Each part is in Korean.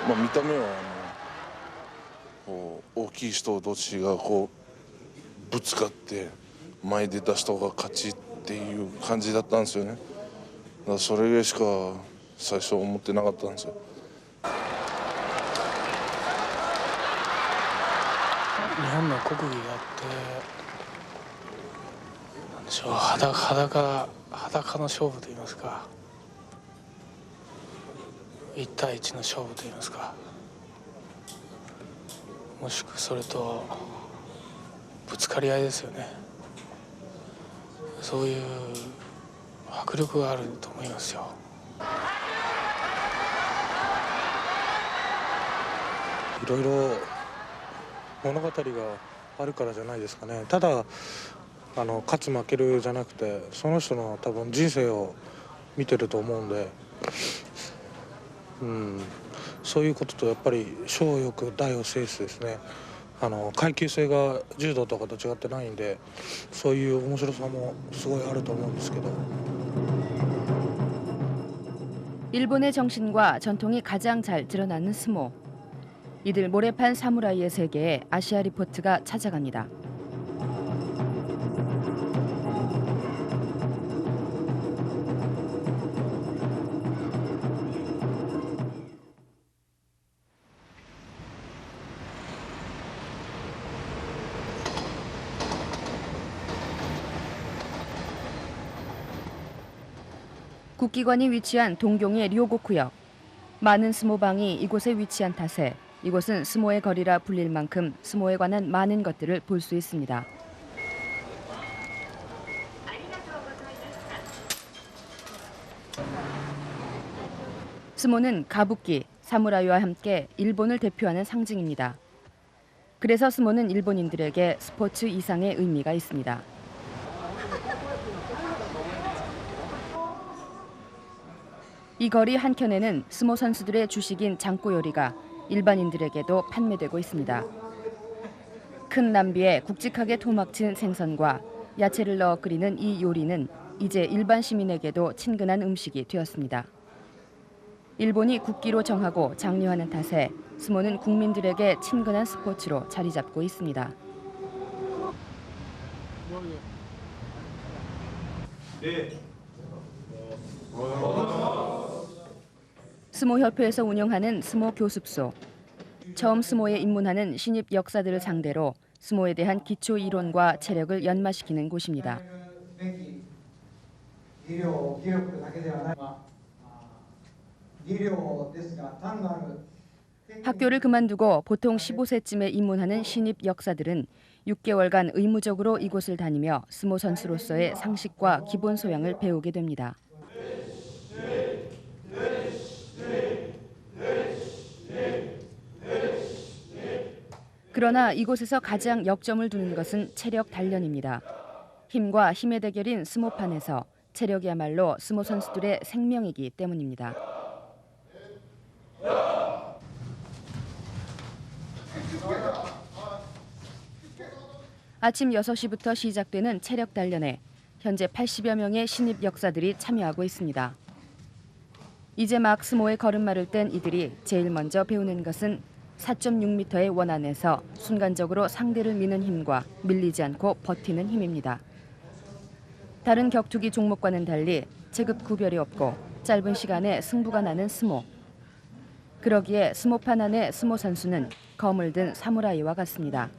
見た目はこう大きい人同士がこうぶつかって前で出した方が勝ちっていう感じだったんですよね。だからそれぐらいしか最初思ってなかったんですよ。日本の国技があって、なんでしょう、裸の勝負といいますか、1対1の勝負といいますか、もしくはそれとぶつかり合いですよね。そういう迫力があると思いますよ。いろいろ物語があるからじゃないですかね。ただ勝つ負けるじゃなくて、その人の多分人生を見てると思うんで、そういうこととやっぱり小よく大を制すですね、階級性が柔道とかと違ってないんで、そういう面白さもすごいあると思うんですけど。 일본의 정신과 전통이 가장 잘 드러나는 스모. 이들 모래판 사무라이의 세계에 아시아 리포트가 찾아갑니다. 국기관이 위치한 동경의 료고쿠역. 많은 스모방이 이곳에 위치한 탓에 이곳은 스모의 거리라 불릴 만큼 스모에 관한 많은 것들을 볼 수 있습니다. 스모는 가부키, 사무라이와 함께 일본을 대표하는 상징입니다. 그래서 스모는 일본인들에게 스포츠 이상의 의미가 있습니다. 이 거리 한켠에는 스모 선수들의 주식인 장고 요리가 일반인들에게도 판매되고 있습니다. 큰 냄비에 굵직하게 토막친 생선과 야채를 넣어 끓이는 이 요리는 이제 일반 시민에게도 친근한 음식이 되었습니다. 일본이 국기로 정하고 장려하는 탓에 스모는 국민들에게 친근한 스포츠로 자리 잡고 있습니다. 스모협회에서 운영하는 스모 교습소. 처음 스모에 입문하는 신입 역사들을 상대로 스모에 대한 기초 이론과 체력을 연마시키는 곳입니다. 학교를 그만두고 보통 15세쯤에 입문하는 신입 역사들은 6개월간 의무적으로 이곳을 다니며 스모 선수로서의 상식과 기본 소양을 배우게 됩니다. 그러나 이곳에서 가장 역점을 두는 것은 체력 단련입니다. 힘과 힘의 대결인 스모판에서 체력이야말로 스모 선수들의 생명이기 때문입니다. 아침 6시부터 시작되는 체력 단련에 현재 80여 명의 신입 역사들이 참여하고 있습니다. 이제 막 스모에 걸음마를 뗀 이들이 제일 먼저 배우는 것은 4.6m의 원 안에서 순간적으로 상대를 미는 힘과 밀리지 않고 버티는 힘입니다. 다른 격투기 종목과는 달리 체급 구별이 없고 짧은 시간에 승부가 나는 스모. 그러기에 스모판 안의 스모 선수는 검을 든 사무라이와 같습니다.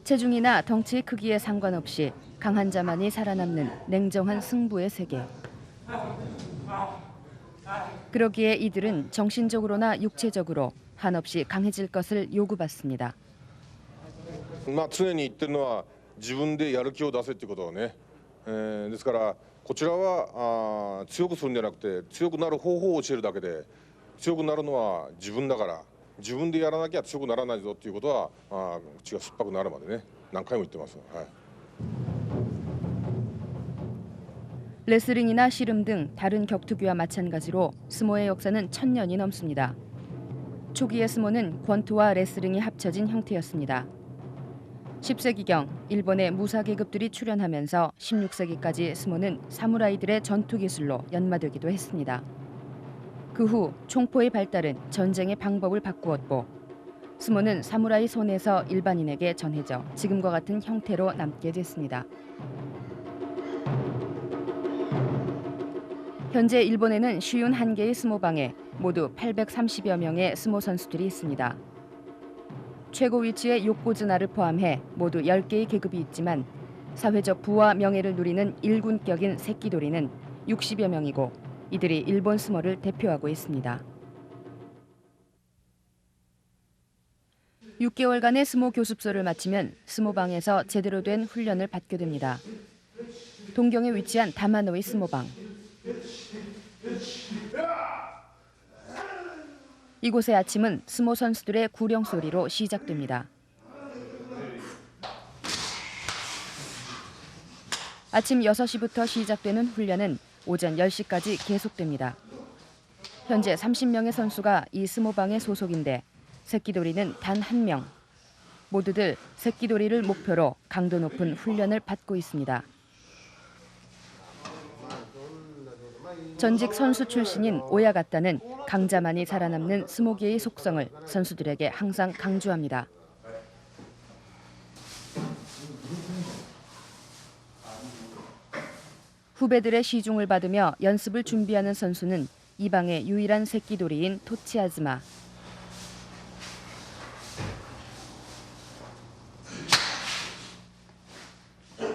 체중이나 덩치의 크기에 상관없이 강한 자만이 살아남는 냉정한 승부의 세계. 그러기에 이들은 정신적으로나 육체적으로 한없이 강해질 것을 요구받습니다. 常に言ってるのは自分でやる気を出せってことをね、ですからこちらは強くするんじゃなくて強くなる方法を教えるだけで、強くなるのは自分だから自分でやらなきゃ強くならないぞっていうことは口が酸っぱくなるまでね何回も言ってます。はい。 레슬링이나 씨름 등 다른 격투기와 마찬가지로 스모의 역사는 1000년이 넘습니다. 초기의 스모는 권투와 레슬링이 합쳐진 형태였습니다. 10세기경 일본의 무사 계급들이 출현하면서 16세기까지 스모는 사무라이들의 전투 기술로 연마되기도 했습니다. 그 후 총포의 발달은 전쟁의 방법을 바꾸었고 스모는 사무라이 손에서 일반인에게 전해져 지금과 같은 형태로 남게 됐습니다. 현재 일본에는 51개의 스모방에 모두 830여 명의 스모 선수들이 있습니다. 최고 위치의 요코즈나를 포함해 모두 10개의 계급이 있지만 사회적 부와 명예를 누리는 일군격인 새끼도리는 60여 명이고 이들이 일본 스모를 대표하고 있습니다. 6개월간의 스모 교습소를 마치면 스모방에서 제대로 된 훈련을 받게 됩니다. 동경에 위치한 다마노이 스모방. 이곳의 아침은 스모 선수들의 구령 소리로 시작됩니다. 아침 6시부터 시작되는 훈련은 오전 10시까지 계속됩니다. 현재 30명의 선수가 이 스모방의 소속인데 새끼도리는 단 1명. 모두들 새끼도리를 목표로 강도 높은 훈련을 받고 있습니다. 전직 선수 출신인 오야가타는 강자만이 살아남는 스모계의 속성을 선수들에게 항상 강조합니다. 후배들의 시중을 받으며 연습을 준비하는 선수는 이 방의 유일한 새끼도리인 토치아즈마.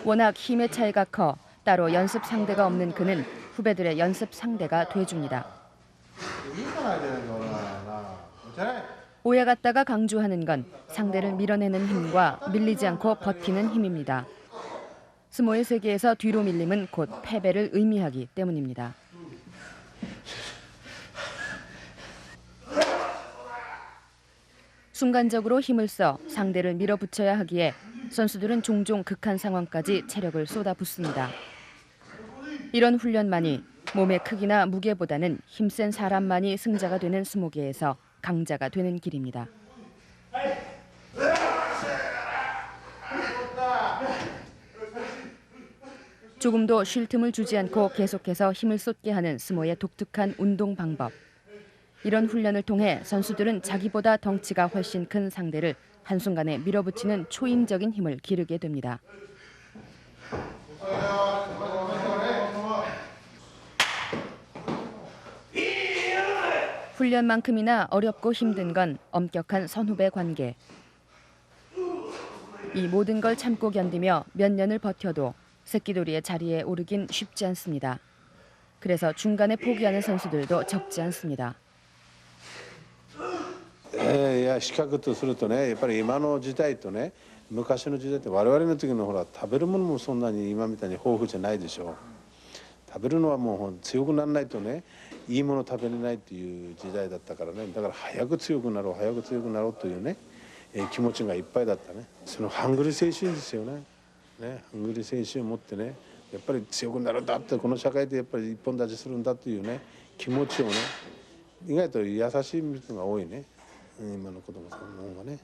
워낙 힘의 차이가 커 따로 연습 상대가 없는 그는 후배들의 연습 상대가 돼줍니다. 오야가타가 강조하는 건 상대를 밀어내는 힘과 밀리지 않고 버티는 힘입니다. 스모의 세계에서 뒤로 밀림은 곧 패배를 의미하기 때문입니다. 순간적으로 힘을 써 상대를 밀어붙여야 하기에 선수들은 종종 극한 상황까지 체력을 쏟아붓습니다. 이런 훈련만이 몸의 크기나 무게보다는 힘센 사람만이 승자가 되는 스모계에서 강자가 되는 길입니다. 조금도 쉴 틈을 주지 않고 계속해서 힘을 쏟게 하는 스모의 독특한 운동 방법. 이런 훈련을 통해 선수들은 자기보다 덩치가 훨씬 큰 상대를 한순간에 밀어붙이는 초인적인 힘을 기르게 됩니다. 훈련만큼이나 어렵고 힘든 건 엄격한 선후배 관계. 이 모든 걸 참고 견디며 몇 년을 버텨도 새끼도리의 자리에 오르긴 쉽지 않습니다. 그래서 중간에 포기하는 선수들도 적지 않습니다. いや比較とするとねやっぱり今の時代とね昔の時代って我々の時のほら食べるものもそんなに今みたいに豊富じゃないでしょ。食べるのはもう強くならないとねいいもの食べれないっていう時代だったからねだから早く強くなろう早く強くなろうというね気持ちがいっぱいだったね。そのハングリー精神ですよね。ハングリー精神を持ってねやっぱり強くなるんだってこの社会でやっぱり一本立ちするんだというね気持ちをね意外と優しい人が多いね。今の子供さんの方がね。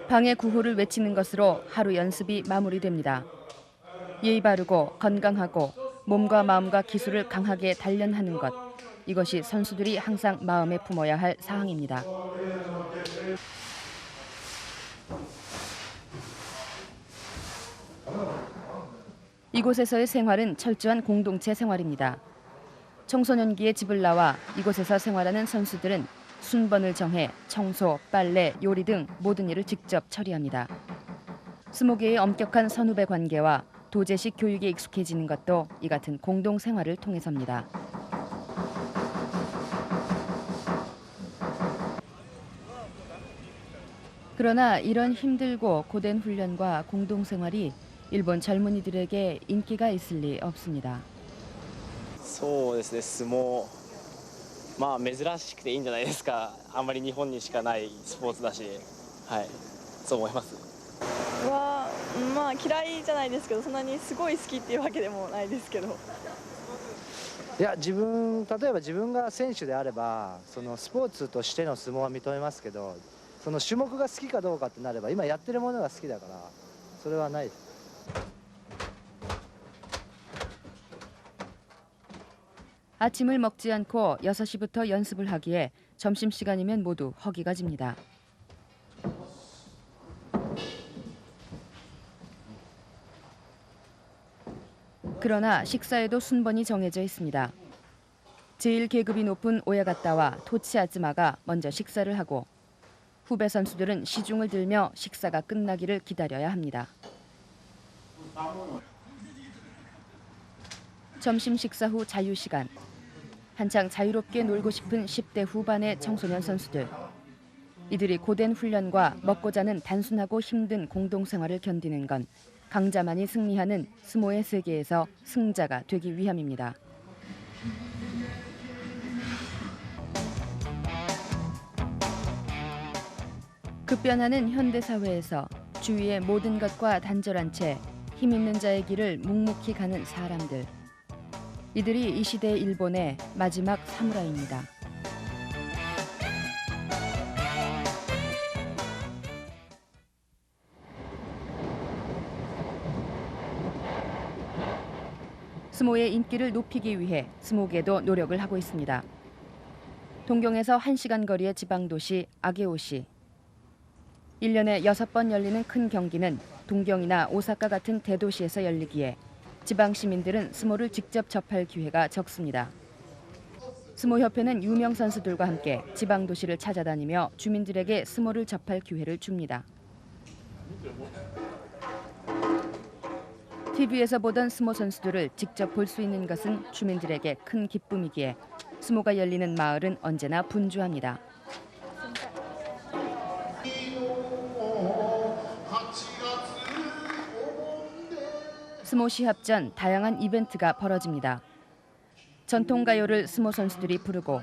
방해 구호를 외치는 것으로 하루 연습이 마무리됩니다. 예의 바르고 건강하고 몸과 마음과 기술을 강하게 단련하는 것. 이것이 선수들이 항상 마음에 품어야 할 사항입니다. 이곳에서의 생활은 철저한 공동체 생활입니다. 청소년기에 집을 나와 이곳에서 생활하는 선수들은 순번을 정해 청소, 빨래, 요리 등 모든 일을 직접 처리합니다. 스모계의 엄격한 선후배 관계와 도제식 교육에 익숙해지는 것도 이 같은 공동 생활을 통해서입니다. 그러나 이런 힘들고 고된 훈련과 공동 생활이 일본 젊은이들에게 인기가 있을 리 없습니다. そうですね、相撲、まあ珍しくていいんじゃないですか。あんまり日本にしかないスポーツだし、はい、そう思います。は、まあ嫌いじゃないですけど、そんなにすごい好きっていうわけでもないですけど。いや例えば自分が選手であればそのスポーツとしての相撲は認めますけどその種目が好きかどうかってなれば今やってるものが好きだからそれはないです。 아침을 먹지 않고 6시부터 연습을 하기에 점심시간이면 모두 허기가 집니다. 그러나 식사에도 순번이 정해져 있습니다. 제일 계급이 높은 오야가타와 토치 아즈마가 먼저 식사를 하고 후배 선수들은 시중을 들며 식사가 끝나기를 기다려야 합니다. 점심 식사 후 자유시간. 한창 자유롭게 놀고 싶은 10대 후반의 청소년 선수들. 이들이 고된 훈련과 먹고 자는 단순하고 힘든 공동생활을 견디는 건 강자만이 승리하는 스모의 세계에서 승자가 되기 위함입니다. 급변하는 현대사회에서 주위의 모든 것과 단절한 채 힘 있는 자의 길을 묵묵히 가는 사람들. 이들이 이 시대 일본의 마지막 사무라이입니다. 스모의 인기를 높이기 위해 스모계도 노력을 하고 있습니다. 동경에서 1시간 거리의 지방도시 아게오시. 1년에 6번 열리는 큰 경기는 동경이나 오사카 같은 대도시에서 열리기에 지방 시민들은 스모를 직접 접할 기회가 적습니다. 스모협회는 유명 선수들과 함께 지방 도시를 찾아다니며 주민들에게 스모를 접할 기회를 줍니다. TV에서 보던 스모 선수들을 직접 볼 수 있는 것은 주민들에게 큰 기쁨이기에 스모가 열리는 마을은 언제나 분주합니다. 스모 시합 전 다양한 이벤트가 벌어집니다. 전통 가요를 스모 선수들이 부르고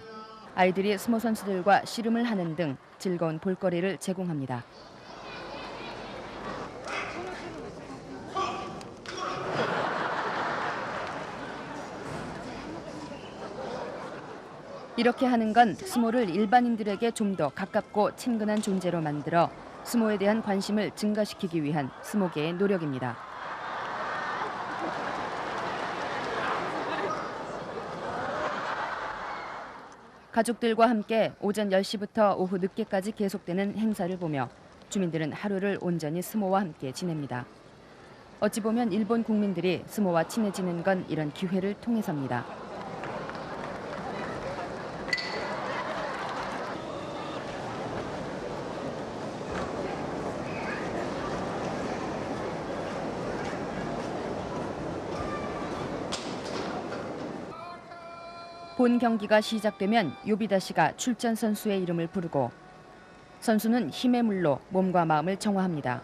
아이들이 스모 선수들과 씨름을 하는 등 즐거운 볼거리를 제공합니다. 이렇게 하는 건 스모를 일반인들에게 좀 더 가깝고 친근한 존재로 만들어 스모에 대한 관심을 증가시키기 위한 스모계의 노력입니다. 가족들과 함께 오전 10시부터 오후 늦게까지 계속되는 행사를 보며 주민들은 하루를 온전히 스모와 함께 지냅니다. 어찌 보면 일본 국민들이 스모와 친해지는 건 이런 기회를 통해서입니다. 본 경기가 시작되면 요비다 씨가 출전 선수의 이름을 부르고 선수는 힘의 물로 몸과 마음을 정화합니다.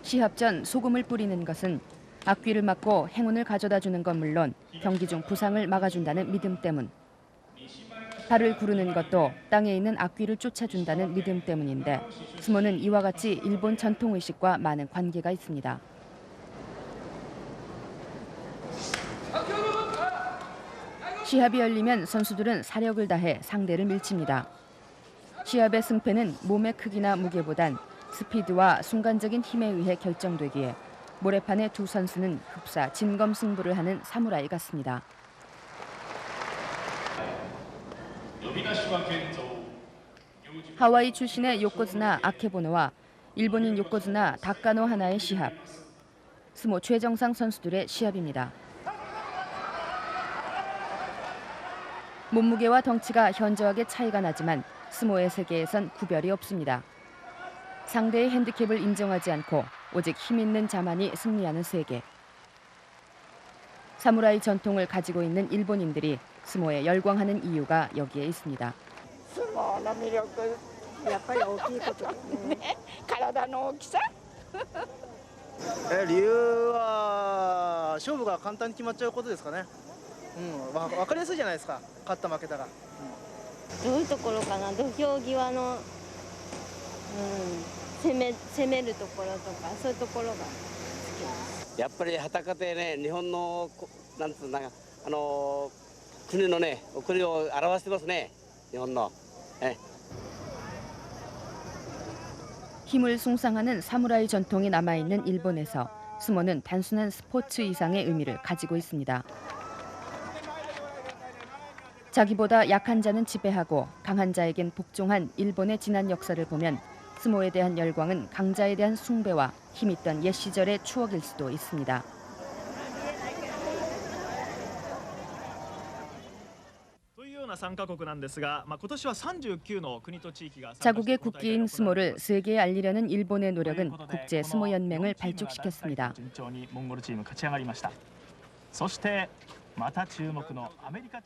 시합 전 소금을 뿌리는 것은 악귀를 막고 행운을 가져다 주는 건 물론 경기 중 부상을 막아준다는 믿음 때문. 발을 구르는 것도 땅에 있는 악귀를 쫓아준다는 믿음 때문인데 스모는 이와 같이 일본 전통의식과 많은 관계가 있습니다. 시합이 열리면 선수들은 사력을 다해 상대를 밀칩니다. 시합의 승패는 몸의 크기나 무게보단 스피드와 순간적인 힘에 의해 결정되기에 모래판의 두 선수는 흡사 진검승부를 하는 사무라이 같습니다. 하와이 출신의 요코즈나 아케보노와 일본인 요코즈나 다카노 하나의 시합. 스모 최정상 선수들의 시합입니다. 몸무게와 덩치가 현저하게 차이가 나지만 스모의 세계에선 구별이 없습니다. 상대의 핸디캡을 인정하지 않고 오직 힘 있는 자만이 승리하는 세계. 사무라이 전통을 가지고 있는 일본인들이 스모에 열광하는 이유가 여기에 있습니다. 相撲の魅力やっぱり大きいことですね。体の大きさ。理由は勝負が簡単に決まっちゃうことですかね。分かりやすいじゃないですか。勝った負けたが。どういうところかな。土俵際の、攻めるところとかそういうところが好きです。やっぱり裸でね、日本のなんつうの国のね、国を表してますね。日本の。힘을 숭상하는 사무라이 전통이 남아있는 일본에서 스모는 단순한 스포츠 이상의 의미를 가지고 있습니다. 자기보다 약한 자는 지배하고 강한 자에겐 복종한 일본의 지난 역사를 보면 스모에 대한 열광은 강자에 대한 숭배와 힘있던 옛 시절의 추억일 수도 있습니다. 자국의 국기인 스모를 세계에 알리려는 일본의 노력은 국제 스모 연맹을 발족시켰습니다.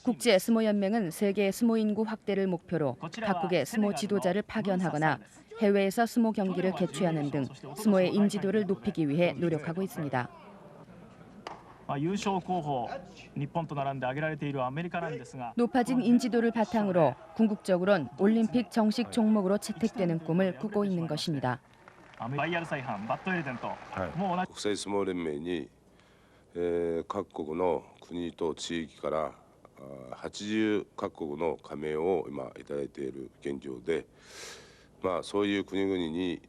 국제 스모 연맹은 세계 스모 인구 확대를 목표로 각국의 스모 지도자를 파견하거나 해외에서 스모 경기를 개최하는 등 스모의 인지도를 높이기 위해 노력하고 있습니다. 높아진 인지도를 바탕으로 궁극적으로는 올림픽 정식 종목으로 채택되는 꿈을 꾸고 있는 것입니다. 国際相撲連盟に、各国の国と地域から80カ国の加盟を今いただいている現状で、そういう国々に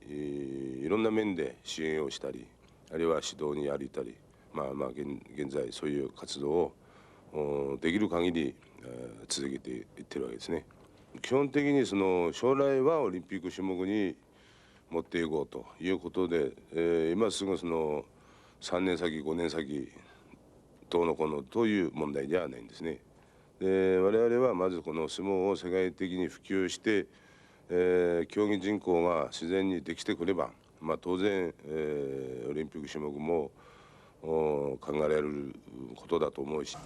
いろんな面で支援をしたり、あるいは指導に歩いたり、現在そういう活動をできる限り続けていってるわけですね。基本的にその将来はオリンピック種目に持っていこうということで、今すぐその3年先5年先どうのこうのという問題ではないんですね。で我々はまずこの相撲を世界的に普及して、競技人口が自然にできてくれば、当然、オリンピック種目も考えられることだと思うし。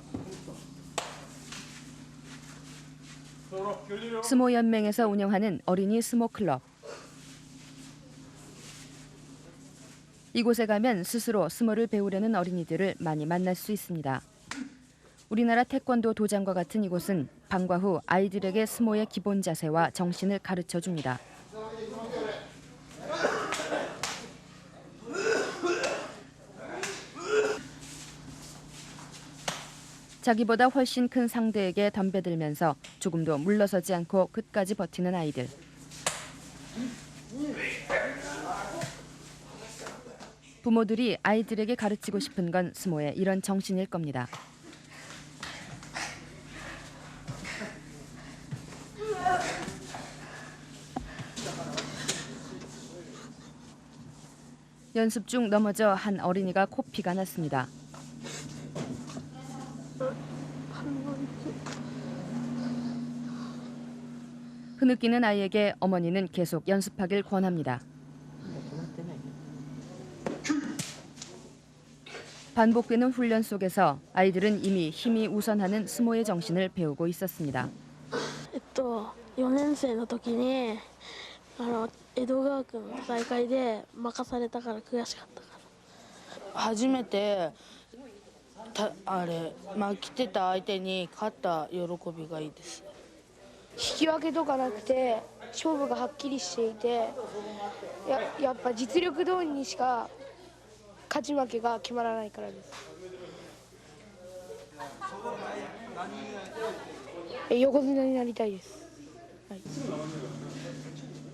스모 연맹에서 운영하는 어린이 스모 클럽. 이곳에 가면 스스로 스모를 배우려는 어린이들을 많이 만날 수 있습니다. 우리나라 태권도 도장과 같은 이곳은 방과 후 아이들에게 스모의 기본 자세와 정신을 가르쳐 줍니다. 자기보다 훨씬 큰 상대에게 덤벼들면서 조금도 물러서지 않고 끝까지 버티는 아이들. 부모들이 아이들에게 가르치고 싶은 건 스모의 이런 정신일 겁니다. 연습 중 넘어져 한 어린이가 코피가 났습니다. 흐느끼는 아이에게 어머니는 계속 연습하길 권합니다. 반복되는 훈련 속에서 아이들은 이미 힘이 우선하는 스모의 정신을 배우고 있었습니다. 4年生の時に江戸川区の大会で任されたから悔しかったから。初めて負けてた相手に勝った喜びがいいです。引き分けとかなくて勝負がはっきりしていて、やっぱ実力通りにしか勝ち負けが決まらないからです。横綱になりたいです。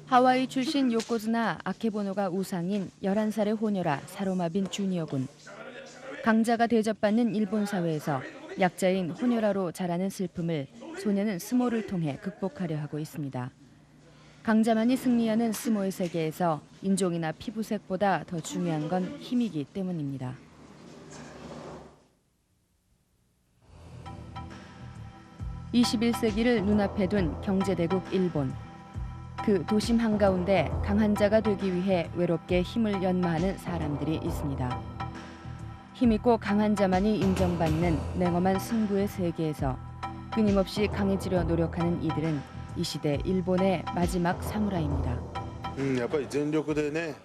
하와이 출신 요코즈나 아케보노가 우상인 11살의 호녀라 사로마빈 주니어군. 강자가 대접받는 일본 사회에서 약자인 호녀라로 자라는 슬픔을 소녀는 스모를 통해 극복하려 하고 있습니다. 강자만이 승리하는 스모의 세계에서 인종이나 피부색보다 더 중요한 건 힘이기 때문입니다. (21세기를) 눈앞에 둔 경제대국 일본. 그 도심 한가운데 강한 자가 되기 위해 외롭게 힘을 연마하는 사람들이 있습니다. 힘있고 강한 자만이 인정받는 냉엄한 승부의 세계에서 끊임없이 강해지려 노력하는 이들은 이 시대 일본의 마지막 사무라이입니다. やっぱり全力でね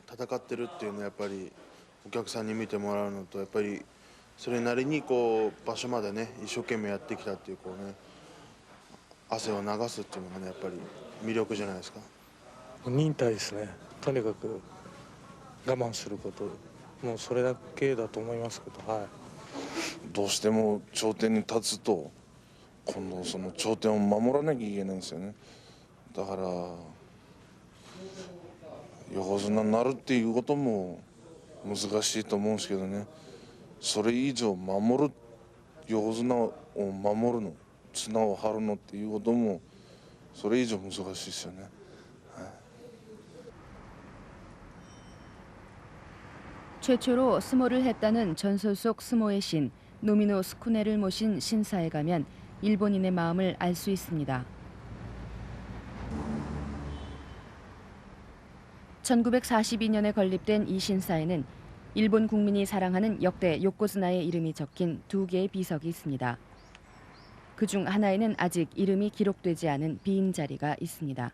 戦ってるっていうのはやっぱりお客さんに見てもらうのとやっぱりそれなりにこう場所までね一生懸命やってきたっていうこうね汗を流すっていうのがねやっぱり魅力じゃないですか。忍耐ですね。とにかく我慢すること、もうそれだけだと思いますけど、はい。どうしても頂点に立つと今度その頂点を守らなきゃいけないんですよね。だから横綱になるっていうことも難しいと思うんですけどね、それ以上守る、横綱を守るの、綱を張るのっていうこともそれ以上難しいですよね。 최초로 스모를 했다는 전설 속 스모의 신 노미노 스쿠네를 모신 신사에 가면 일본인의 마음을 알 수 있습니다. 1942년에 건립된 이 신사에는 일본 국민이 사랑하는 역대 요코즈나의 이름이 적힌 2개의 비석이 있습니다. 그중 하나에는 아직 이름이 기록되지 않은 빈 자리가 있습니다.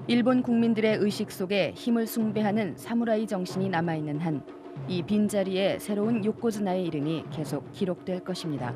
일본 국민들의 의식 속에 힘을 숭배하는 사무라이 정신이 남아있는 한 이 빈자리에 새로운 요코즈나의 이름이 계속 기록될 것입니다.